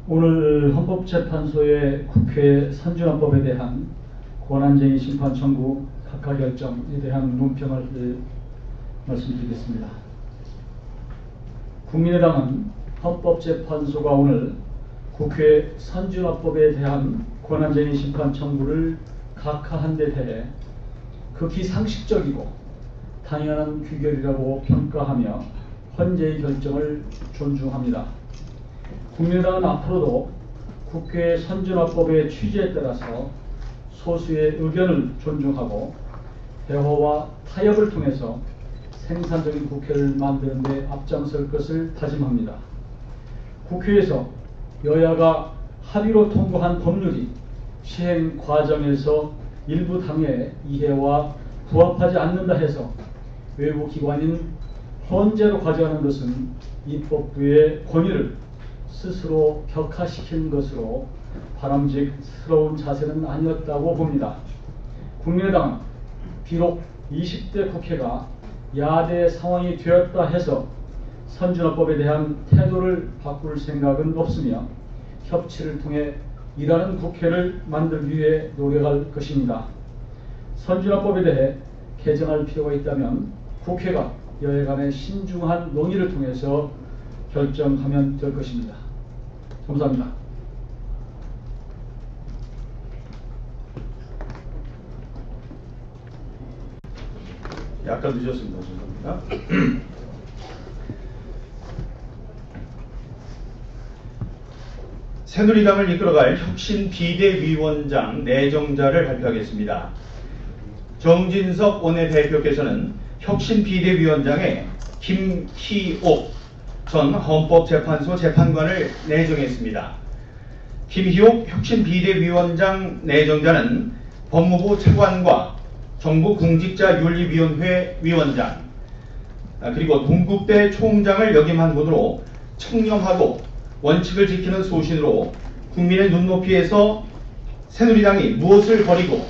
오늘 헌법재판소의 국회 선진화법에 대한 권한쟁의 심판 청구 각하 결정에 대한 논평을 말씀드리겠습니다. 국민의당은 헌법재판소가 오늘 국회 선진화법에 대한 권한쟁의 심판 청구를 각하한 데 대해 극히 상식적이고 당연한 규결이라고 평가하며 헌재의 결정을 존중합니다. 국민의당은 앞으로도 국회 선진화법의 취지에 따라서 소수의 의견을 존중하고 대화와 타협을 통해서 생산적인 국회를 만드는 데 앞장설 것을 다짐합니다. 국회에서 여야가 합의로 통과한 법률이 시행 과정에서 일부 당의 이해와 부합하지 않는다 해서 외부 기관인 헌재로 가져가는 것은 입법부의 권위를 스스로 격하시킨 것으로 바람직스러운 자세는 아니었다고 봅니다. 국민의당은 비록 20대 국회가 야대 상황이 되었다 해서 선진화법에 대한 태도를 바꿀 생각은 없으며 협치를 통해 일하는 국회를 만들기 위해 노력할 것입니다. 선진화법에 대해 개정할 필요가 있다면 국회가 여야 간의 신중한 논의를 통해서 결정하면 될 것입니다. 감사합니다. 약간 늦었습니다. 죄송합니다. 새누리당을 이끌어갈 혁신 비대위원장 내정자를 발표하겠습니다. 정진석 원내대표께서는 혁신 비대위원장에 김희옥 전 헌법재판소 재판관을 내정했습니다. 김희옥 혁신 비대위원장 내정자는 법무부 차관과 정부공직자윤리위원회 위원장 그리고 동국대 총장을 역임한 분으로 청렴하고 원칙을 지키는 소신으로 국민의 눈높이에서 새누리당이 무엇을 버리고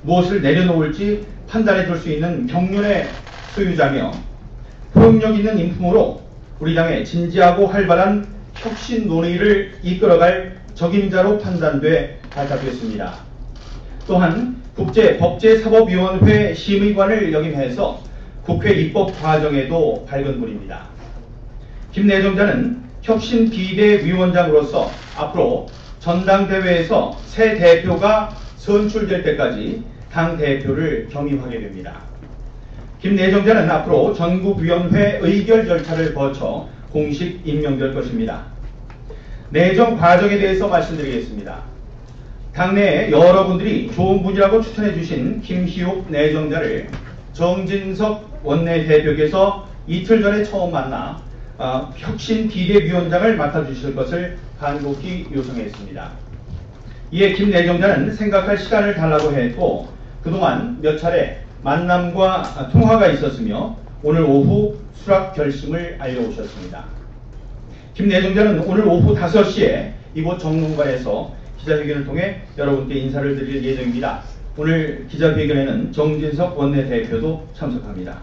무엇을 내려놓을지 판단해 줄 수 있는 경륜의 소유자며 포용력 있는 인품으로 우리 당의 진지하고 활발한 혁신 논의를 이끌어갈 적임자로 판단돼 발탁됐습니다. 또한 국제법제사법위원회 심의관을 역임해서 국회 입법 과정에도 밝은 분입니다. 김 내정자는 혁신 비대위원장으로서 앞으로 전당대회에서 새 대표가 선출될 때까지 당 대표를 겸임하게 됩니다. 김 내정자는 앞으로 전국위원회 의결 절차를 거쳐 공식 임명될 것입니다. 내정 과정에 대해서 말씀드리겠습니다. 당내에 여러분들이 좋은 분이라고 추천해 주신 김희옥 내정자를 정진석 원내대표께서 이틀 전에 처음 만나 혁신 비대위원장을 맡아주실 것을 간곡히 요청했습니다. 이에 김 내정자는 생각할 시간을 달라고 했고 그동안 몇 차례 만남과 통화가 있었으며 오늘 오후 수락 결심을 알려오셨습니다. 김 내정자는 오늘 오후 5시에 이곳 정론관에서 기자회견을 통해 여러분께 인사를 드릴 예정입니다. 오늘 기자회견에는 정진석 원내대표도 참석합니다.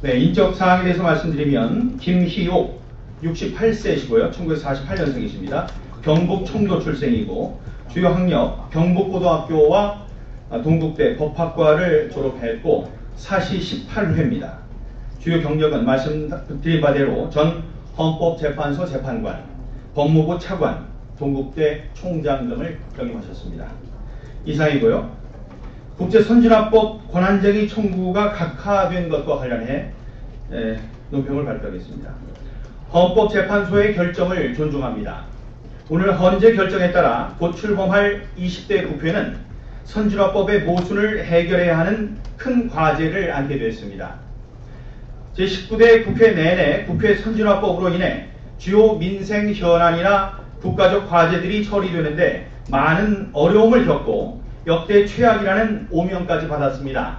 네, 인적 사항에 대해서 말씀드리면 김희옥 68세시고요. 1948년생이십니다. 경북 청도 출생이고 주요 학력 경북고등학교와 동국대 법학과를 졸업했고 사시 18회입니다. 주요 경력은 말씀드린 바대로 전 헌법재판소 재판관, 법무부 차관, 동국대 총장 등을 역임하셨습니다. 이상이고요. 국제선진화법 권한쟁의 청구가 각하된 것과 관련해 논평을 발표하겠습니다. 헌법재판소의 결정을 존중합니다. 오늘 헌재 결정에 따라 곧 출범할 20대 국회는 선진화법의 모순을 해결해야 하는 큰 과제를 안게 되었습니다. 제19대 국회 내내 국회 선진화법으로 인해 주요 민생 현안이나 국가적 과제들이 처리되는데 많은 어려움을 겪고 역대 최악이라는 오명까지 받았습니다.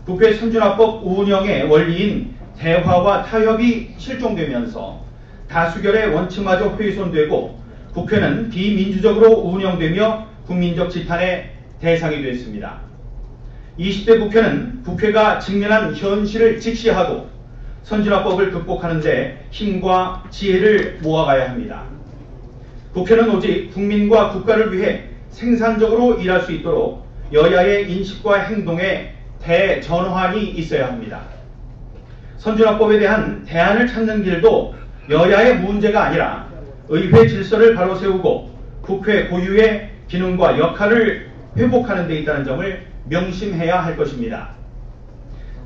국회 선진화법 운영의 원리인 대화와 타협이 실종되면서 다수결의 원칙마저 훼손되고 국회는 비민주적으로 운영되며 국민적 지탄의 대상이 됐습니다. 20대 국회는 국회가 직면한 현실을 직시하고 선진화법을 극복하는 데 힘과 지혜를 모아가야 합니다. 국회는 오직 국민과 국가를 위해 생산적으로 일할 수 있도록 여야의 인식과 행동에 대전환이 있어야 합니다. 선진화법에 대한 대안을 찾는 길도 여야의 문제가 아니라 의회 질서를 바로 세우고 국회 고유의 기능과 역할을 회복하는 데 있다는 점을 명심해야 할 것입니다.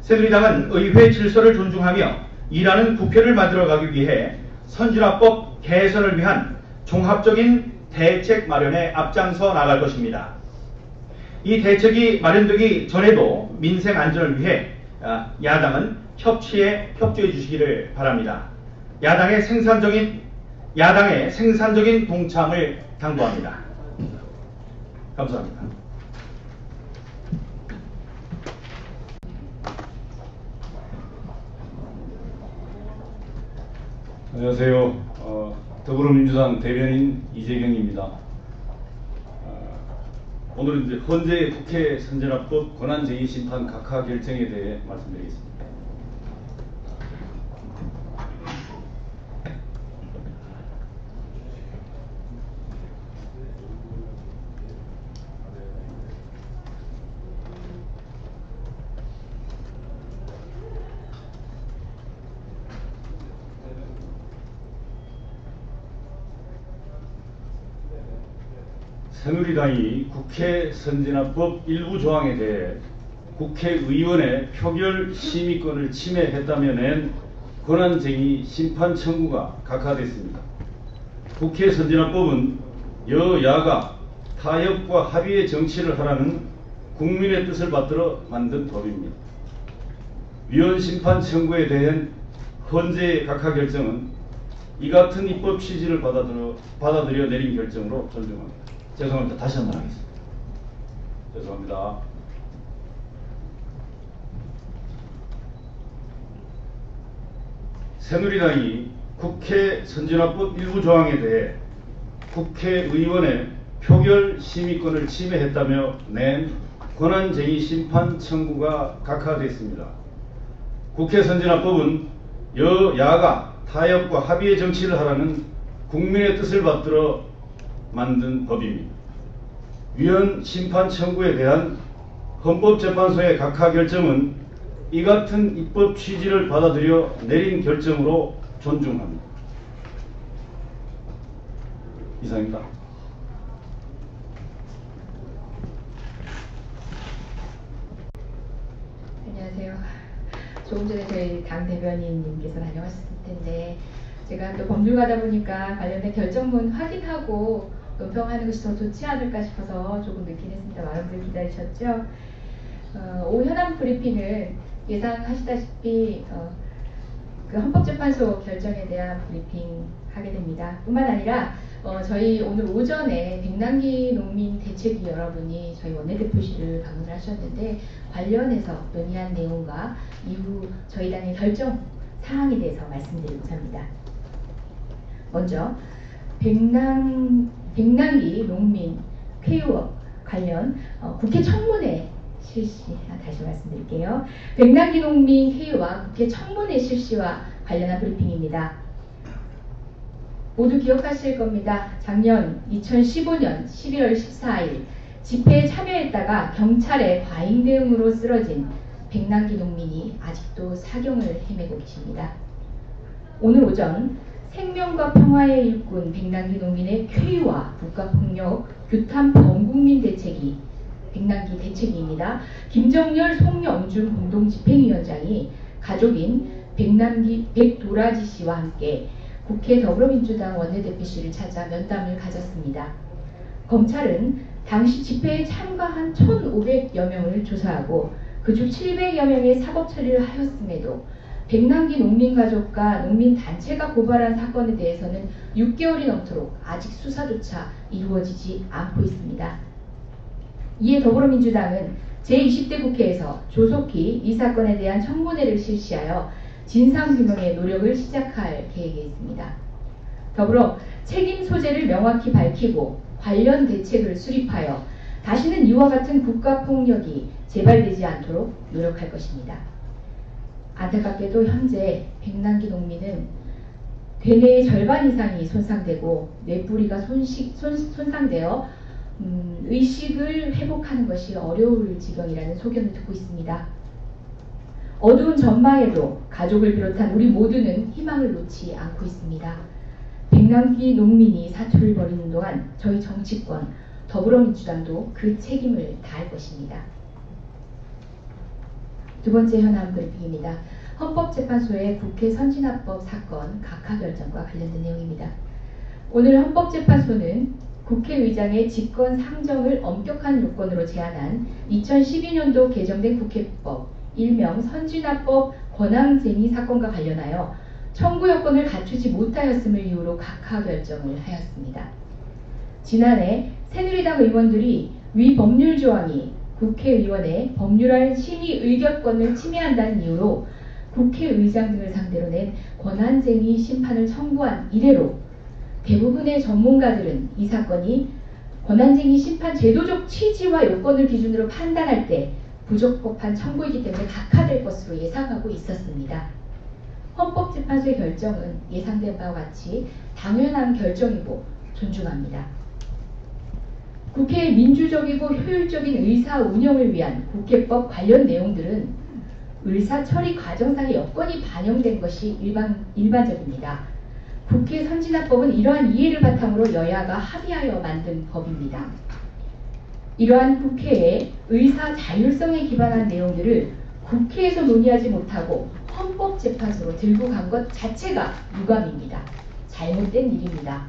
새누리당은 의회 질서를 존중하며 일하는 국회를 만들어가기 위해 선진화법 개선을 위한 종합적인 대책 마련에 앞장서 나갈 것입니다. 이 대책이 마련되기 전에도 민생 안전을 위해 야당은 협조해 주시기를 바랍니다. 야당의 생산적인 동참을 당부합니다. 감사합니다. 안녕하세요. 더불어민주당 대변인 이재경입니다. 오늘은 이제 헌재 국회 선진화법 권한쟁의 심판 각하 결정에 대해 말씀드리겠습니다. 새누리당이 국회 선진화법 일부 조항에 대해 국회의원의 표결 심의권을 침해했다며 낸 권한쟁의 심판 청구가 각하됐습니다. 국회 선진화법은 여야가 타협과 합의의 정치를 하라는 국민의 뜻을 받들어 만든 법입니다. 위헌 심판 청구에 대한 헌재의 각하 결정은 이 같은 입법 취지를 받아들여 내린 결정으로 존중합니다. 죄송합니다. 다시 한번 하겠습니다. 죄송합니다. 새누리당이 국회 선진화법 일부 조항에 대해 국회의원의 표결 심의권을 침해했다며 낸 권한쟁의 심판 청구가 각하됐습니다. 국회 선진화법은 여야가 타협과 합의의 정치를 하라는 국민의 뜻을 받들어 만든 법입니다. 위헌 심판 청구에 대한 헌법재판소의 각하 결정은 이 같은 입법 취지를 받아들여 내린 결정으로 존중합니다. 이상입니다. 안녕하세요. 조금 전에 저희 당 대변인님께서 다녀왔을 텐데 제가 또 법률가다 보니까 관련된 결정문 확인하고 논평하는 것이 더 좋지 않을까 싶어서 조금 늦긴 했습니다. 많은들 기다리셨죠? 오후 현안 브리핑은 예상하시다시피 그 헌법재판소 결정에 대한 브리핑 하게 됩니다. 뿐만 아니라 저희 오늘 오전에 백남기 농민 대책위 여러분이 저희 원내대표실을 방문을 하셨는데 관련해서 논의한 내용과 이후 저희 당의 결정 사항에 대해서 말씀드리고자 합니다. 먼저 백남기 농민 쾌유업 관련 국회 청문회 실시, 다시 말씀드릴게요. 백남기 농민 회의와 국회 청문회 실시와 관련한 브리핑입니다. 모두 기억하실 겁니다. 작년 2015년 11월 14일 집회에 참여했다가 경찰의 과잉 대응으로 쓰러진 백남기 농민이 아직도 사경을 헤매고 계십니다. 오늘 오전 생명과 평화의 일꾼 백남기 농민의 쾌유와 국가폭력 규탄 범국민 대책위 백남기 대책위입니다. 김정열, 송영준 공동집행위원장이 가족인 백도라지 씨와 함께 국회 더불어민주당 원내대표실을 찾아 면담을 가졌습니다. 검찰은 당시 집회에 참가한 1,500여 명을 조사하고 그중 700여 명의 사법 처리를 하였음에도 백남기 농민가족과 농민단체가 고발한 사건에 대해서는 6개월이 넘도록 아직 수사조차 이루어지지 않고 있습니다. 이에 더불어민주당은 제20대 국회에서 조속히 이 사건에 대한 청문회를 실시하여 진상규명의 노력을 시작할 계획에 있습니다. 더불어 책임 소재를 명확히 밝히고 관련 대책을 수립하여 다시는 이와 같은 국가폭력이 재발되지 않도록 노력할 것입니다. 안타깝게도 현재 백남기 농민은 괴뇌의 절반 이상이 손상되고 뇌뿌리가 손상되어 의식을 회복하는 것이 어려울 지경이라는 소견을 듣고 있습니다. 어두운 전망에도 가족을 비롯한 우리 모두는 희망을 놓지 않고 있습니다. 백남기 농민이 사투를 벌이는 동안 저희 정치권, 더불어민주당도 그 책임을 다할 것입니다. 두 번째 현안 브리핑입니다. 헌법재판소의 국회 선진화법 사건 각하 결정과 관련된 내용입니다. 오늘 헌법재판소는 국회의장의 직권 상정을 엄격한 요건으로 제한한 2012년도 개정된 국회법 일명 선진화법 권한쟁의 사건과 관련하여 청구 요건을 갖추지 못하였음을 이유로 각하 결정을 하였습니다. 지난해 새누리당 의원들이 위 법률 조항이 국회의원의 법률안 심의 의결권을 침해한다는 이유로 국회의장 등을 상대로 낸 권한쟁의 심판을 청구한 이래로 대부분의 전문가들은 이 사건이 권한쟁의 심판 제도적 취지와 요건을 기준으로 판단할 때 부적법한 청구이기 때문에 각하될 것으로 예상하고 있었습니다. 헌법재판소의 결정은 예상된 바와 같이 당연한 결정이고 존중합니다. 국회의 민주적이고 효율적인 의사 운영을 위한 국회법 관련 내용들은 의사 처리 과정상의 여건이 반영된 것이 일반적입니다. 국회 선진화법은 이러한 이해를 바탕으로 여야가 합의하여 만든 법입니다. 이러한 국회의 의사 자율성에 기반한 내용들을 국회에서 논의하지 못하고 헌법재판소로 들고 간 것 자체가 유감입니다. 잘못된 일입니다.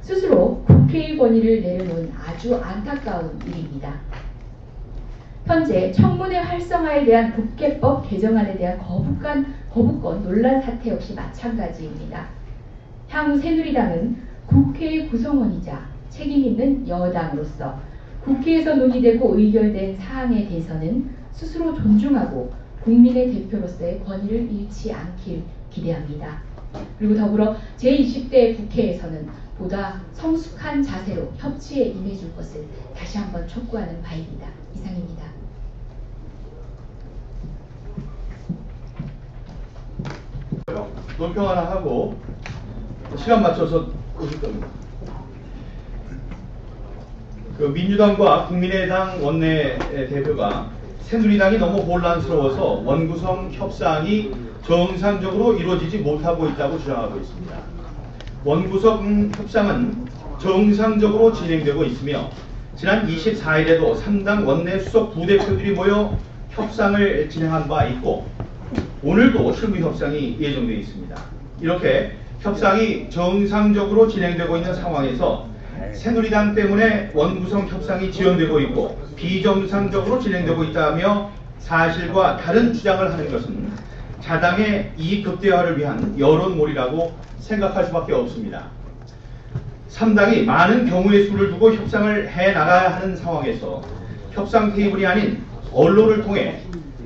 스스로 국회의 권위를 내려놓은 아주 안타까운 일입니다. 현재 청문회 활성화에 대한 국회법 개정안에 대한 거부권 논란 사태 역시 마찬가지입니다. 향후 새누리당은 국회의 구성원이자 책임있는 여당으로서 국회에서 논의되고 의결된 사항에 대해서는 스스로 존중하고 국민의 대표로서의 권위를 잃지 않길 기대합니다. 그리고 더불어 제20대 국회에서는 보다 성숙한 자세로 협치에 임해줄 것을 다시 한번 촉구하는 바입니다. 이상입니다. 논평 하나 하고 시간 맞춰서 오실 겁니다. 민주당과 국민의당 원내 대표가 새누리당이 너무 혼란스러워서 원구성 협상이 정상적으로 이루어지지 못하고 있다고 주장하고 있습니다. 원구성 협상은 정상적으로 진행되고 있으며 지난 24일에도 3당 원내 수석 부대표들이 모여 협상을 진행한 바 있고 오늘도 실무 협상이 예정되어 있습니다. 이렇게 협상이 정상적으로 진행되고 있는 상황에서 새누리당 때문에 원구성 협상이 지연되고 있고 비정상적으로 진행되고 있다며 사실과 다른 주장을 하는 것은 자당의 이익 극대화를 위한 여론몰이라고 생각할 수밖에 없습니다. 3당이 많은 경우의 수를 두고 협상을 해나가야 하는 상황에서 협상 테이블이 아닌 언론을 통해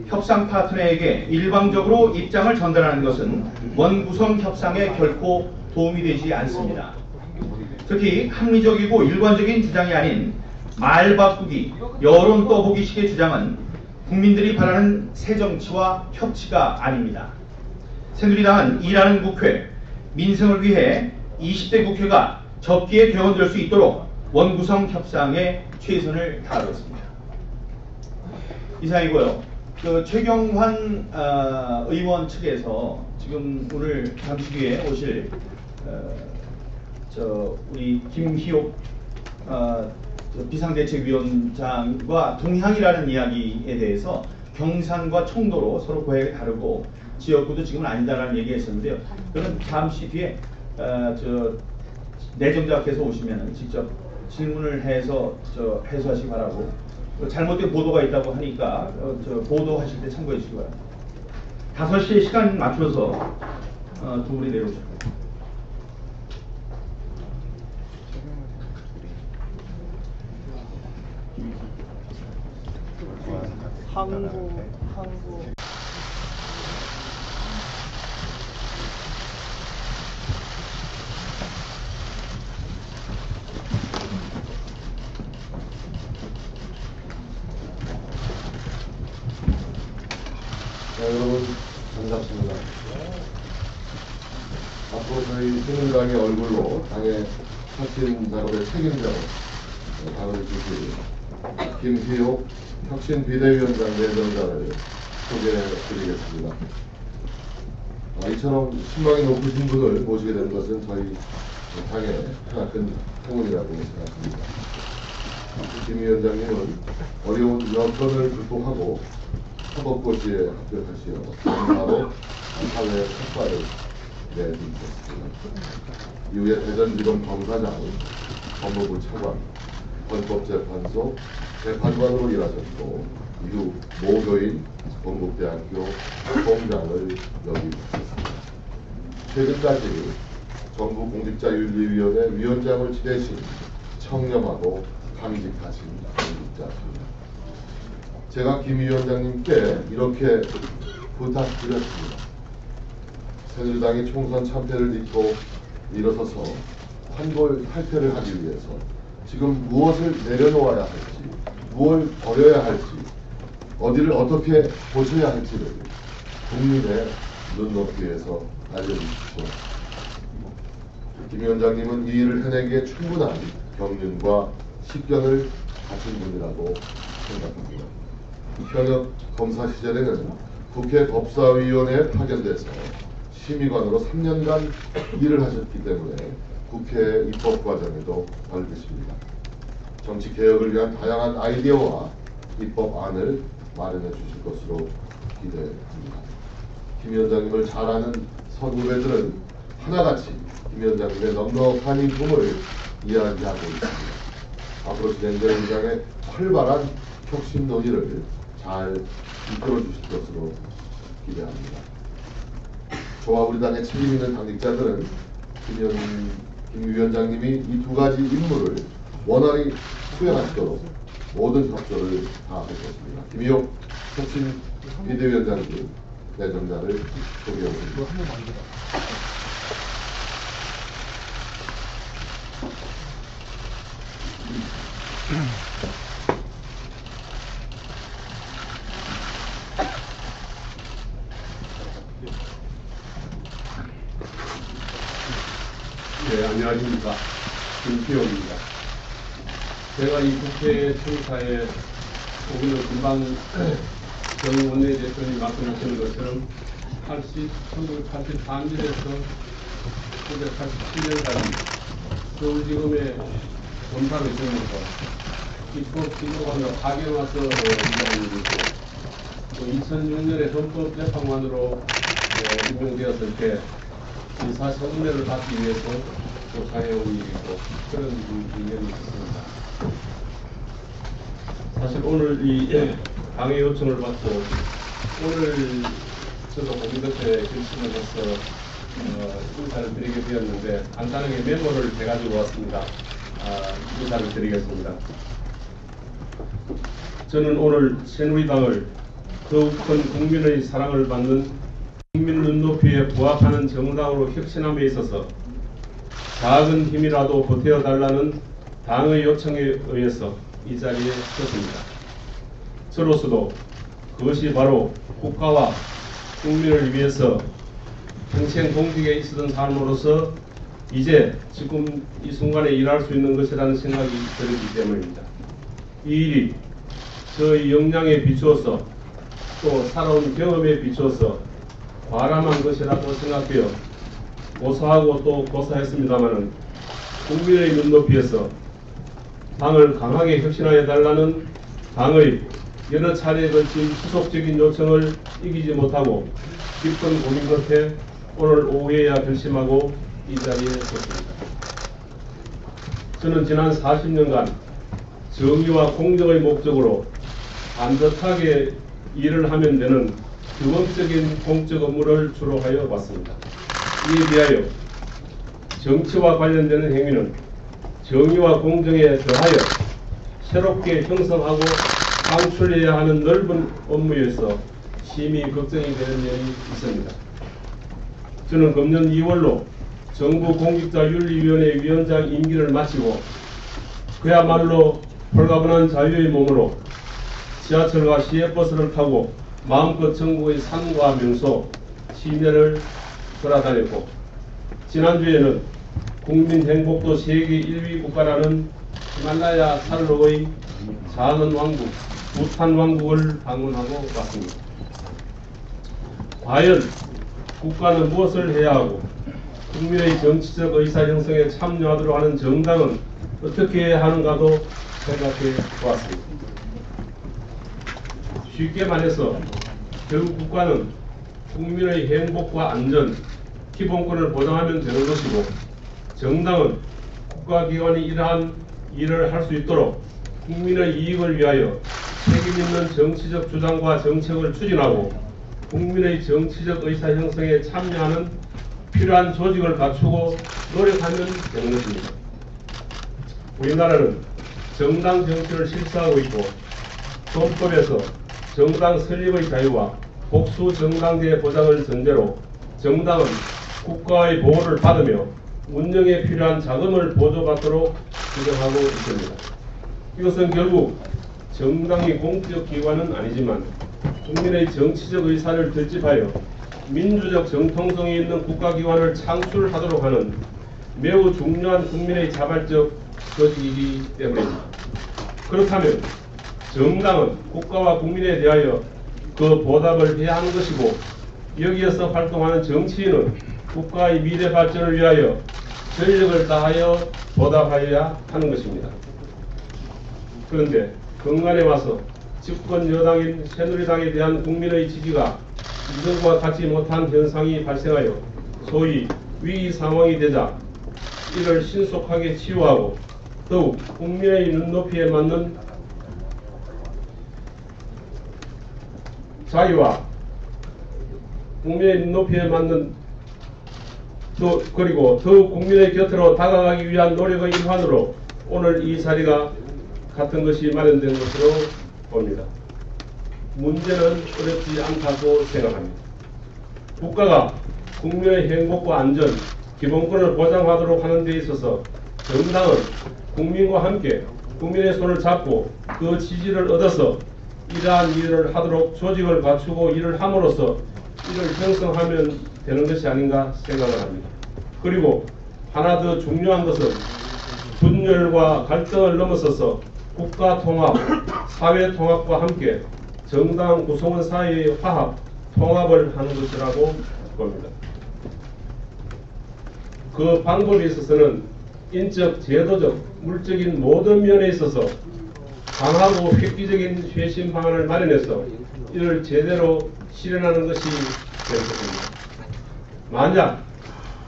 협상 파트너에게 일방적으로 입장을 전달하는 것은 원구성 협상에 결코 도움이 되지 않습니다. 특히 합리적이고 일관적인 주장이 아닌 말 바꾸기, 여론 떠보기식의 주장은 국민들이 바라는 새정치와 협치가 아닙니다. 새누리당은 일하는 국회, 민생을 위해 20대 국회가 적기에 개원될 수 있도록 원구성 협상에 최선을 다하겠습니다. 이상이고요. 최경환 의원 측에서 지금 오늘 잠시 뒤에 오실 우리 김희옥 비상대책위원장과 동향이라는 이야기에 대해서 경산과 청도로 서로 고향이 다르고 지역구도 지금은 아니다라는 얘기했었는데요. 그는 잠시 뒤에 내정자께서 오시면 직접 질문을 해서 해소하시기 바라고, 잘못된 보도가 있다고 하니까 보도하실 때 참고해 주시기 바랍니다. 5시에 시간 맞춰서 두 분이 내려오십니다. 항구 여러분 반갑습니다. 앞으로 저희 새누리당의 얼굴로 당의 혁신 작업의 책임자로 당을 주실 김희옥 혁신 비대위원장 내정자를 소개해드리겠습니다. 이처럼 신망이 높으신 분을 모시게 된 것은 저희 당의 하나 큰 행운이라고 생각합니다. 김 위원장님은 어려운 여건을 극복하고 사법고시에 합격하시어 바로 사회 성과를 내주셨습니다. 이후에 대전지검 검사장, 법무부 차관, 헌법재판소 재판관으로 일하셨고 이후 모교인 건국대학교 공장을 역임하셨습니다. 최근까지 정부공직자윤리위원회 위원장을 지내신 청렴하고 강직하신 공직자입니다. 제가 김 위원장님께 이렇게 부탁드렸습니다. 새누리당이 총선 참패를 딛고 일어서서 환골 탈퇴를 하기 위해서 지금 무엇을 내려놓아야 할지, 무엇을 버려야 할지, 어디를 어떻게 고쳐야 할지를 국민의 눈높이에서 알려주십시오. 김 위원장님은 이 일을 해내기에 충분한 경륜과 식견을 갖춘 분이라고 생각합니다. 현역 검사 시절에는 국회 법사위원회에 파견돼서 심의관으로 3년간 일을 하셨기 때문에 국회 입법 과정에도 밝으십니다. 정치 개혁을 위한 다양한 아이디어와 입법안을 마련해 주실 것으로 기대합니다. 김 위원장님을 잘 아는 선후배들은 하나같이 김 위원장님의 넉넉한 인품을 이야기하고 있습니다. 앞으로 진행될 의장의 활발한 혁신 논의를 잘 이끌어 주실 것으로 기대합니다. 저와 우리 당의 책임 있는 당직자들은 김 위원장님이 이 두 가지 임무를 원활히 수행하시도록 모든 협조를 다할 것입니다. 김희옥 혁신 비대위원장님 내정자를 소개해드립니다. 네, 안녕하십니까. 김희옥입니다. 제가 이 국회 청사에 오기는 금방 정 원내대표님 말씀하시는 것처럼 1983년에서 1987년까지 서울지검에 검사로 있으면서 입법기관으로 파견와서 일하는 일이고 또 2006년에 헌법재판관으로 임명되었을 때 인사청문회를 받기 위해서 조사해온 일이고 그런 인연이 있습니다. 사실 오늘 이 강의 요청을 받고 오늘 저도 고민 끝에 결심을 해서 인사를 드리게 되었는데 간단하게 메모를 해가지고 왔습니다. 인사를 드리겠습니다. 저는 오늘 새누리당을 더욱 큰 국민의 사랑을 받는 국민 눈높이에 부합하는 정당으로 혁신함에 있어서 작은 힘이라도 보태어달라는 당의 요청에 의해서 이 자리에 섰습니다. 저로서도 그것이 바로 국가와 국민을 위해서 평생 공직에 있었던 삶으로서 이제 지금 이 순간에 일할 수 있는 것이라는 생각이 들기 때문입니다. 이 일이 저의 역량에 비추어서 또 살아온 경험에 비추어서 과람한 것이라고 생각되어 고사하고 또 고사했습니다마는 국민의 눈높이에서 당을 강하게 혁신하여 달라는 당의 여러 차례에 걸친 지속적인 요청을 이기지 못하고 깊은 고민 끝에 오늘 오후에야 결심하고 이 자리에 섰습니다. 저는 지난 40년간 정의와 공정의 목적으로 반듯하게 일을 하면 되는 규범적인 공적 업무를 주로 하여 왔습니다. 이에 비하여 정치와 관련되는 행위는 정의와 공정에 더하여 새롭게 형성하고 창출해야 하는 넓은 업무에서 심히 걱정이 되는 면이 있습니다. 저는 금년 2월로 정부 공직자윤리위원회 위원장 임기를 마치고 그야말로 홀가분한 자유의 몸으로 지하철과 시외버스를 타고 마음껏 전국의 산과 명소, 시내를 돌아다녔고 지난주에는 국민 행복도 세계 1위 국가라는 히말라야 산록의 자는 왕국 부탄 왕국을 방문하고 왔습니다. 과연 국가는 무엇을 해야 하고 국민의 정치적 의사 형성에 참여하도록 하는 정당은 어떻게 해야 하는가도 생각해 보았습니다. 쉽게 말해서 결국 국가는 국민의 행복과 안전, 기본권을 보장하면 되는 것이고 정당은 국가기관이 이러한 일을 할 수 있도록 국민의 이익을 위하여 책임있는 정치적 주장과 정책을 추진하고 국민의 정치적 의사 형성에 참여하는 필요한 조직을 갖추고 노력하면 되는 것입니다. 우리나라는 정당 정치를 실시하고 있고 헌법에서 정당 설립의 자유와 복수 정당제 보장을 전제로 정당은 국가의 보호를 받으며 운영에 필요한 자금을 보조받도록 규정하고 있습니다. 이것은 결국 정당이 공적 기관은 아니지만 국민의 정치적 의사를 결집하여 민주적 정통성이 있는 국가기관을 창출하도록 하는 매우 중요한 국민의 자발적 조직이기 때문입니다. 그렇다면 정당은 국가와 국민에 대하여 그 보답을 해야 하는 것이고 여기에서 활동하는 정치인은 국가의 미래 발전을 위하여 전력을 다하여 보답하여야 하는 것입니다. 그런데 근간에 와서 집권 여당인 새누리당에 대한 국민의 지지가 이전과 같지 못한 현상이 발생하여 소위 위기 상황이 되자 이를 신속하게 치유하고 더욱 국민의 눈높이에 맞는 자유와 국민의 눈높이에 맞는 그리고 더욱 국민의 곁으로 다가가기 위한 노력의 일환으로 오늘 이 자리가 같은 것이 마련된 것으로 봅니다. 문제는 어렵지 않다고 생각합니다. 국가가 국민의 행복과 안전, 기본권을 보장하도록 하는 데 있어서 정당은 국민과 함께 국민의 손을 잡고 그 지지를 얻어서 이러한 일을 하도록 조직을 갖추고 일을 함으로써 이를 형성하면 되는 것이 아닌가 생각을 합니다. 그리고 하나 더 중요한 것은 분열과 갈등을 넘어서서 국가 통합, 사회 통합과 함께 정당 구성원 사이의 화합, 통합을 하는 것이라고 봅니다. 그 방법에 있어서는 인적, 제도적, 물적인 모든 면에 있어서 강하고 획기적인 쇄신 방안을 마련해서 이를 제대로 실현하는 것이 될 것입니다. 만약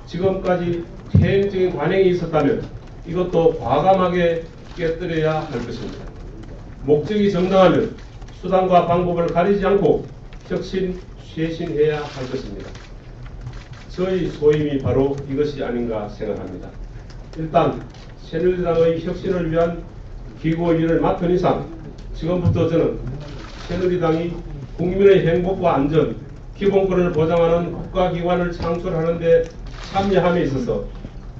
지금까지 퇴행적인 관행이 있었다면 이것도 과감하게 깨뜨려야 할 것입니다. 목적이 정당하면 수단과 방법을 가리지 않고 혁신, 쇄신해야 할 것입니다. 저희 소임이 바로 이것이 아닌가 생각합니다. 일단 새누리당의 혁신을 위한 기구 일을 맡은 이상 지금부터 저는 새누리당이 국민의 행복과 안전, 기본권을 보장하는 국가기관을 창출하는 데 참여함에 있어서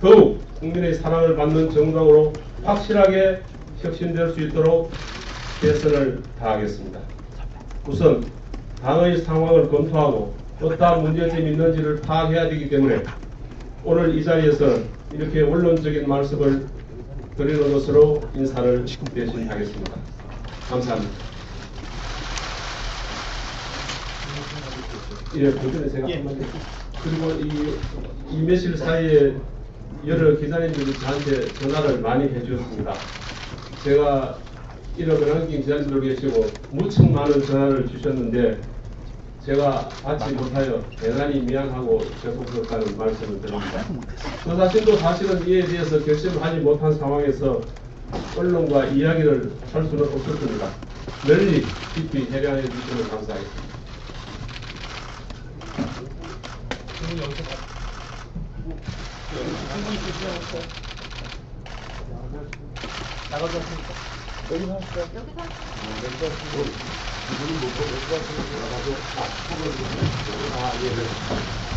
더욱 국민의 사랑을 받는 정당으로 확실하게 혁신될 수 있도록 최선을 다하겠습니다. 우선 당의 상황을 검토하고 어떠한 문제점이 있는지를 파악해야 되기 때문에 오늘 이 자리에서 이렇게 원론적인 말씀을 드리는 것으로 인사를 대신하겠습니다. 감사합니다. 예, 그 전에 제가 한마디. 그리고 이 며칠 사이에 여러 기자님들이 저한테 전화를 많이 해주셨습니다. 제가 이런 ranking 기자님들 계시고 무척 많은 전화를 주셨는데 제가 받지 못하여 대단히 미안하고 죄송스럽다는 말씀을 드립니다. 저 자신도 사실은 이에 대해서 결심을 하지 못한 상황에서 언론과 이야기를 할 수는 없었습니다. 널리 깊이 해량해 주시면 감사하겠습니다. 나가지 않습니까? 여기서 하실까요? 여기서 하시죠. 이분은 못 보고 나가서 예.